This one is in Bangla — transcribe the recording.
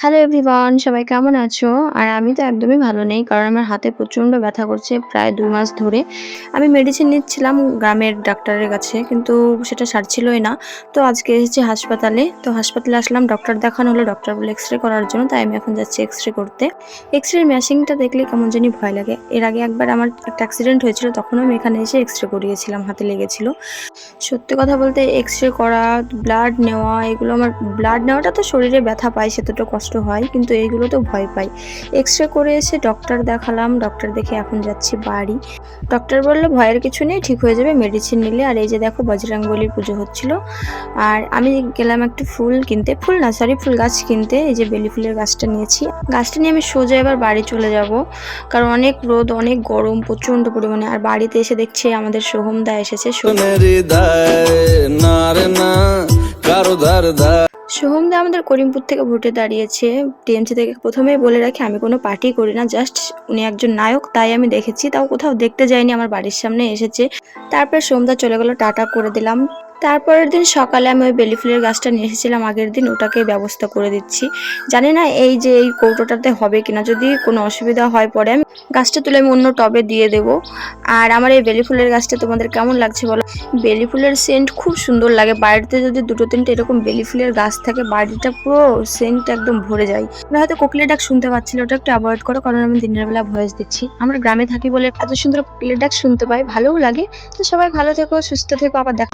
হ্যালো এভরিওয়ান, সবাই কেমন আছো? আর আমি তো একদমই ভালো নেই। কারণ আমার হাতে প্রচণ্ড ব্যথা করছে প্রায় ২ মাস ধরে। আমি মেডিসিন নিচ্ছিলাম গ্রামের ডাক্তারের কাছে, কিন্তু সেটা সারছিলই না। তো আজকে এসেছি হাসপাতালে। তো হাসপাতালে আসলাম, ডক্টর দেখানো হলো। ডক্টর বলল এক্স-রে করার জন্য। তাই আমি এখন যাচ্ছি এক্স-রে করতে। এক্স-রের মেশিনটা দেখলে কেমন জানি ভয় লাগে। এর আগে একবার আমার একটা অ্যাক্সিডেন্ট হয়েছিল, তখনও আমি এখানে এসে এক্স-রে করিয়েছিলাম, হাতে লেগেছিল। সত্যি কথা বলতে এক্স-রে করা, ব্লাড নেওয়া, এগুলো আমার ব্লাড নেওয়াটা তো শরীরে ব্যথা পাই, সেতটা কষ্ট হয়, কিন্তু এইগুলোতেও ভয় পাই। এক্স-রে করে এসে ডক্টর দেখালাম, ডক্টর দেখে এখন যাচ্ছি বাড়ি। ডক্টর বলল ভয়ের কিছু নেই, ঠিক হয়ে যাবে মেডিসিন নিলে। আর এই যে দেখো বজরংবলীর পুজো হচ্ছিল। আর আমি গেলাম একটু ফুল কিনতে, ফুল না সরি ফুল গাছ কিনতে। এই যে বেলি ফুলের গাছটা নিয়েছি। গাছটা নিয়ে আমি সোজা এবার বাড়ি চলে যাব, কারণ অনেক রোদ, অনেক গরম প্রচণ্ড পরিমাণে। আর বাড়িতে এসে দেখছি আমাদের সোহমদা এসেছে। সোহমদা আমাদের করিমপুর থেকে ভোটে দাঁড়িয়েছে, টিএমসি থেকে। প্রথমেই বলে রাখি, আমি কোনো পার্টি করি না, জাস্ট উনি একজন নায়ক, তাই আমি দেখেছি। তাও কোথাও দেখতে যাইনি, আমার বাড়ির সামনে এসেছে। তারপর সোহমদা চলে গেল, টাটা করে দিলাম। তারপরের দিন সকালে আমি ওই বেলি ফুলের গাছটা নিয়ে এসেছিলাম আগের দিন, ওটাকে ব্যবস্থা করে দিচ্ছি। জানি না এই যে এই কৌটোটাতে হবে কিনা, যদি কোনো অসুবিধা হয় পরে আমি গাছটা তুলে আমি অন্য টবে দিয়ে দেব। আর আমার এই বেলি ফুলের গাছটা তোমাদের কেমন লাগছে বলো? বেলি ফুলের সেন্ট খুব সুন্দর লাগে। বাড়িতে যদি দুটো তিনটে এরকম বেলি ফুলের গাছ থাকে, বাড়িটা পুরো সেন্ট একদম ভরে যায়। হয়তো কোকিলের ডাক শুনতে পাচ্ছিল, ওটা একটু অ্যাভয়েড করো, কারণ আমি দিনের বেলা ভয়েস দিচ্ছি। আমরা গ্রামে থাকি বলে এত সুন্দর কোকিলের ডাক শুনতে পাই, ভালোও লাগে। তো সবাই ভালো থেকো, সুস্থ থেকো, আবার দেখা।